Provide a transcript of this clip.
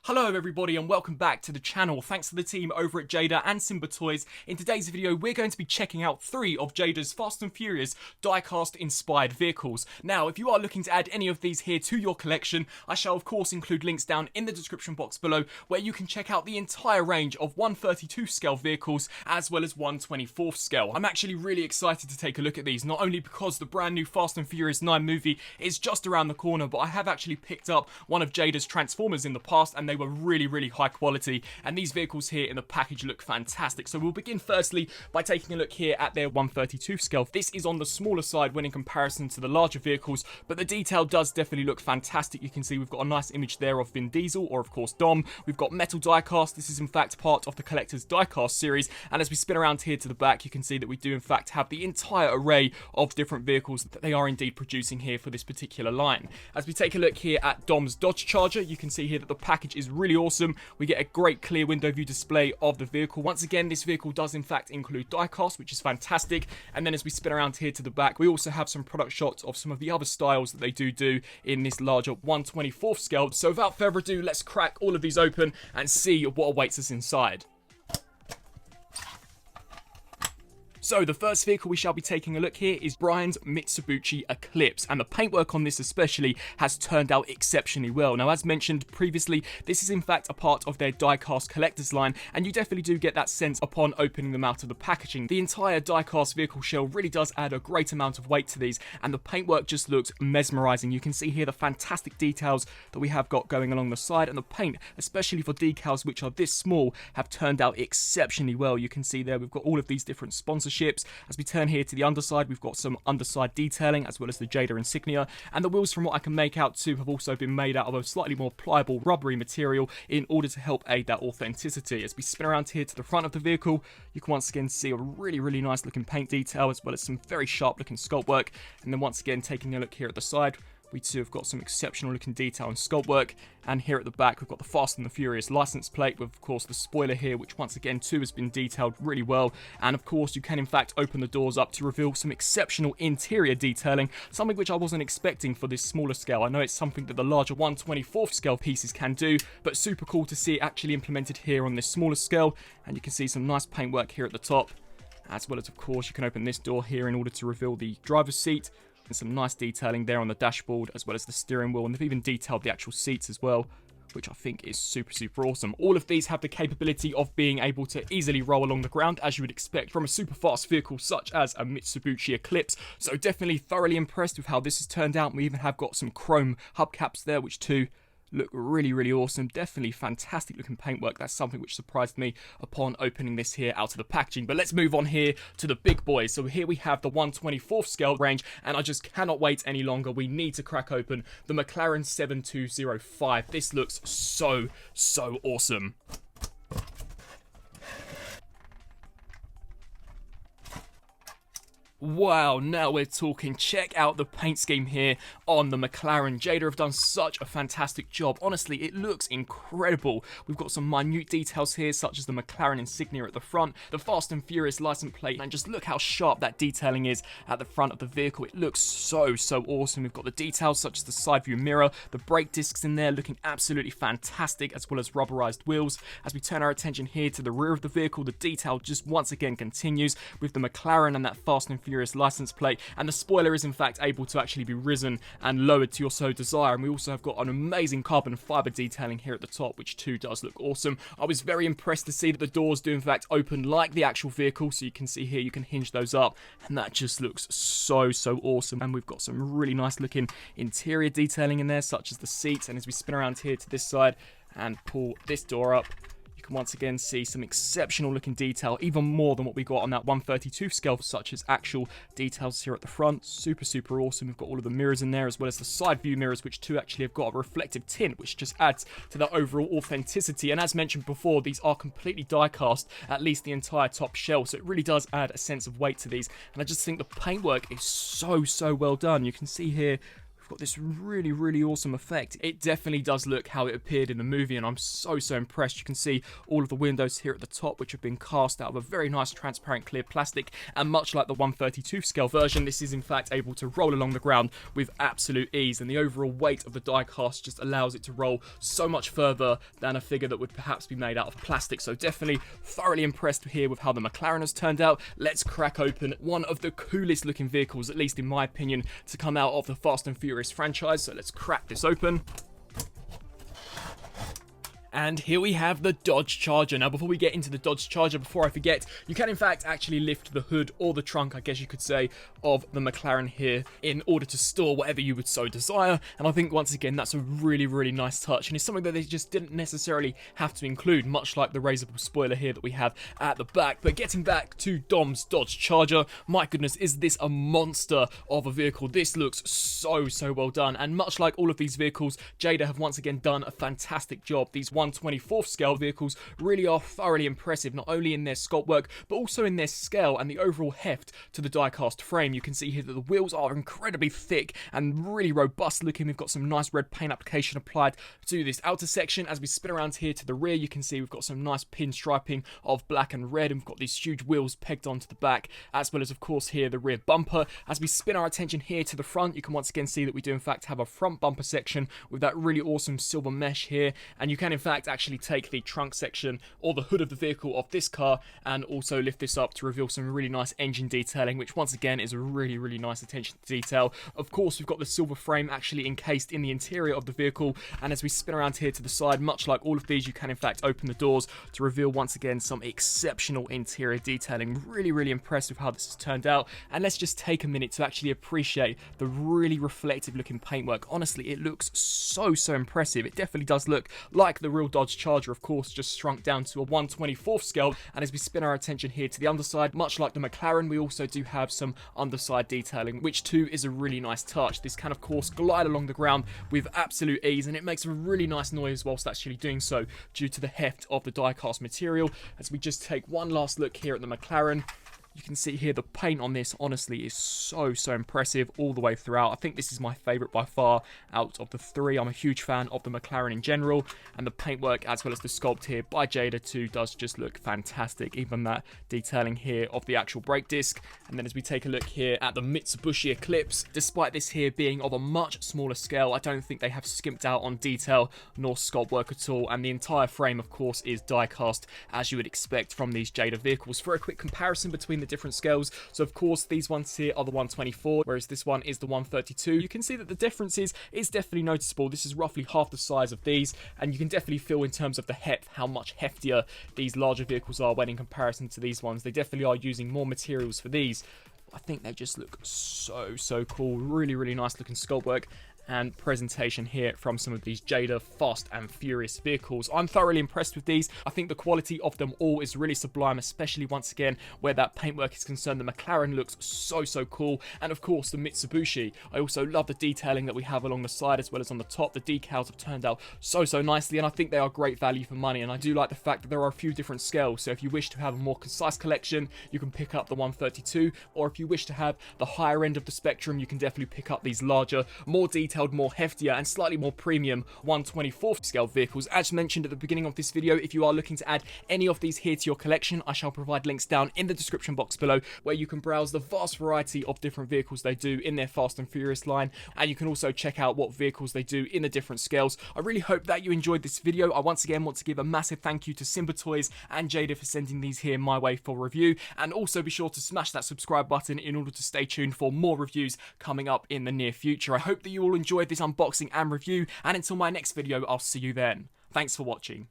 Hello everybody and welcome back to the channel. Thanks to the team over at JADA and Simba Toys. In today's video we're going to be checking out 3 of JADA's Fast and Furious diecast inspired vehicles. Now if you are looking to add any of these here to your collection, I shall of course include links down in the description box below where you can check out the entire range of 1/32 scale vehicles as well as 1/24 scale. I'm actually really excited to take a look at these, not only because the brand new Fast and Furious 9 movie is just around the corner, but I have actually picked up one of JADA's Transformers in the past and they were really high quality, and these vehicles here in the package look fantastic. So we'll begin firstly by taking a look here at their 1/32 scale. This is on the smaller side when in comparison to the larger vehicles, but the detail does definitely look fantastic. You can see we've got a nice image there of Vin Diesel, or of course Dom. We've got metal diecast. This is in fact part of the collector's diecast series, and as we spin around here to the back you can see that we do in fact have the entire array of different vehicles that they are indeed producing here for this particular line. As we take a look here at Dom's Dodge Charger, you can see here that the package is really awesome. We get a great clear window view display of the vehicle. Once again, this vehicle does in fact include diecast, which is fantastic. And then as we spin around here to the back, we also have some product shots of some of the other styles that they do in this larger 1/24 scale. So without further ado, let's crack all of these open and see what awaits us inside. So the first vehicle we shall be taking a look here is Brian's Mitsubishi Eclipse, and the paintwork on this especially has turned out exceptionally well. Now as mentioned previously, this is in fact a part of their diecast collector's line, and you definitely do get that sense upon opening them out of the packaging. The entire diecast vehicle shell really does add a great amount of weight to these, and the paintwork just looks mesmerizing. You can see here the fantastic details that we have got going along the side, and the paint, especially for decals which are this small, have turned out exceptionally well. You can see there we've got all of these different sponsorships. As we turn here to the underside, we've got some underside detailing as well as the JADA insignia, and the wheels, from what I can make out too, have also been made out of a slightly more pliable rubbery material in order to help aid that authenticity. As we spin around here to the front of the vehicle, you can once again see a really nice looking paint detail as well as some very sharp looking sculpt work. And then once again, taking a look here at the side, we too have got some exceptional looking detail and sculpt work. And here at the back we've got the Fast and the Furious license plate with of course the spoiler here, which once again too has been detailed really well. And of course you can in fact open the doors up to reveal some exceptional interior detailing, something which I wasn't expecting for this smaller scale. I know it's something that the larger 1/24 scale pieces can do, but super cool to see it actually implemented here on this smaller scale. And you can see some nice paintwork here at the top, as well as of course you can open this door here in order to reveal the driver's seat. And some nice detailing there on the dashboard as well as the steering wheel, and they've even detailed the actual seats as well, which I think is super awesome. All of these have the capability of being able to easily roll along the ground, as you would expect from a super fast vehicle such as a Mitsubishi Eclipse. So definitely thoroughly impressed with how this has turned out. We even have got some chrome hubcaps there, which too look really awesome. Definitely fantastic looking paintwork. That's something which surprised me upon opening this here out of the packaging. But let's move on here to the big boys. So here we have the 1/24 scale range, and I just cannot wait any longer. We need to crack open the McLaren 7205. This looks so awesome. Wow, now we're talking. Check out the paint scheme here on the McLaren. JADA have done such a fantastic job. Honestly, it looks incredible. We've got some minute details here, such as the McLaren insignia at the front, the Fast and Furious license plate, and just look how sharp that detailing is at the front of the vehicle. It looks so awesome. We've got the details such as the side view mirror, the brake discs in there looking absolutely fantastic, as well as rubberized wheels. As we turn our attention here to the rear of the vehicle, the detail just once again continues with the McLaren and that Fast and Furious license plate, and the spoiler is in fact able to actually be risen and lowered to your so desire. And we also have got an amazing carbon fiber detailing here at the top, which too does look awesome. I was very impressed to see that the doors do in fact open like the actual vehicle, so you can see here you can hinge those up, and that just looks so awesome. And we've got some really nice looking interior detailing in there, such as the seats. And as we spin around here to this side and pull this door up, once again see some exceptional looking detail, even more than what we got on that 1/32 scale, such as actual details here at the front. Super awesome. We've got all of the mirrors in there, as well as the side view mirrors, which too actually have got a reflective tint, which just adds to the overall authenticity. And as mentioned before, these are completely die cast, at least the entire top shell, so it really does add a sense of weight to these. And I just think the paintwork is so well done. You can see here we've got this really awesome effect. It definitely does look how it appeared in the movie, and I'm so impressed. You can see all of the windows here at the top, which have been cast out of a very nice transparent clear plastic, and much like the 132 scale version, this is in fact able to roll along the ground with absolute ease, and the overall weight of the die cast just allows it to roll so much further than a figure that would perhaps be made out of plastic. So definitely thoroughly impressed here with how the McLaren has turned out. Let's crack open one of the coolest looking vehicles, at least in my opinion, to come out of the Fast and Furious franchise. So let's crack this open. And here we have the Dodge Charger. Now, before we get into the Dodge Charger, before I forget, you can in fact actually lift the hood, or the trunk, I guess you could say, of the McLaren here in order to store whatever you would so desire. And I think, once again, that's a really nice touch, and it's something that they just didn't necessarily have to include, much like the raisable spoiler here that we have at the back. But getting back to Dom's Dodge Charger, my goodness, is this a monster of a vehicle. This looks so well done, and much like all of these vehicles, JADA have once again done a fantastic job. These 1/24 scale vehicles really are thoroughly impressive, not only in their sculpt work, but also in their scale and the overall heft to the die-cast frame. You can see here that the wheels are incredibly thick and really robust looking. We've got some nice red paint application applied to this outer section. As we spin around here to the rear, you can see we've got some nice pinstriping of black and red, and we've got these huge wheels pegged onto the back, as well as, of course, here the rear bumper. As we spin our attention here to the front, you can once again see that we do in fact have a front bumper section with that really awesome silver mesh here, and you can in fact actually take the trunk section or the hood of the vehicle of this car and also lift this up to reveal some really nice engine detailing, which once again is a really nice attention to detail. Of course, we've got the silver frame actually encased in the interior of the vehicle, and as we spin around here to the side, much like all of these, you can in fact open the doors to reveal once again some exceptional interior detailing. Really impressed with how this has turned out, and let's just take a minute to actually appreciate the really reflective looking paintwork. Honestly, it looks so impressive. It definitely does look like the real Dodge Charger, of course, just shrunk down to a 1/24 scale. And as we spin our attention here to the underside, much like the McLaren, we also do have some underside detailing, which too is a really nice touch. This can, of course, glide along the ground with absolute ease, and it makes a really nice noise whilst actually doing so due to the heft of the die-cast material. As we just take one last look here at the McLaren, you can see here the paint on this honestly is so impressive all the way throughout. I think this is my favourite by far out of the three. I'm a huge fan of the McLaren in general, and the paintwork as well as the sculpt here by JADA too does just look fantastic. Even that detailing here of the actual brake disc. And then as we take a look here at the Mitsubishi Eclipse, despite this here being of a much smaller scale, I don't think they have skimped out on detail nor sculpt work at all, and the entire frame of course is die cast as you would expect from these JADA vehicles. For a quick comparison between the different scales, so of course these ones here are the 1/24, whereas this one is the 1/32. You can see that the difference is definitely noticeable. This is roughly half the size of these, and you can definitely feel in terms of the heft how much heftier these larger vehicles are when in comparison to these ones. They definitely are using more materials for these. I think they just look so cool. Really nice looking sculpt work and presentation here from some of these JADA Fast and Furious vehicles. I'm thoroughly impressed with these. I think the quality of them all is really sublime, especially once again where that paintwork is concerned. The McLaren looks so cool, and of course the Mitsubishi. I also love the detailing that we have along the side as well as on the top. The decals have turned out so nicely, and I think they are great value for money. And I do like the fact that there are a few different scales, so if you wish to have a more concise collection, you can pick up the 1/32, or if you wish to have the higher end of the spectrum, you can definitely pick up these larger, more detailed, more heftier and slightly more premium 1/24 scale vehicles. As mentioned at the beginning of this video, if you are looking to add any of these here to your collection, I shall provide links down in the description box below where you can browse the vast variety of different vehicles they do in their Fast and Furious line, and you can also check out what vehicles they do in the different scales. I really hope that you enjoyed this video. I once again want to give a massive thank you to Simba Toys and JADA for sending these here my way for review, and also be sure to smash that subscribe button in order to stay tuned for more reviews coming up in the near future. I hope that you all enjoyed this unboxing and review, and until my next video, I'll see you then. Thanks for watching.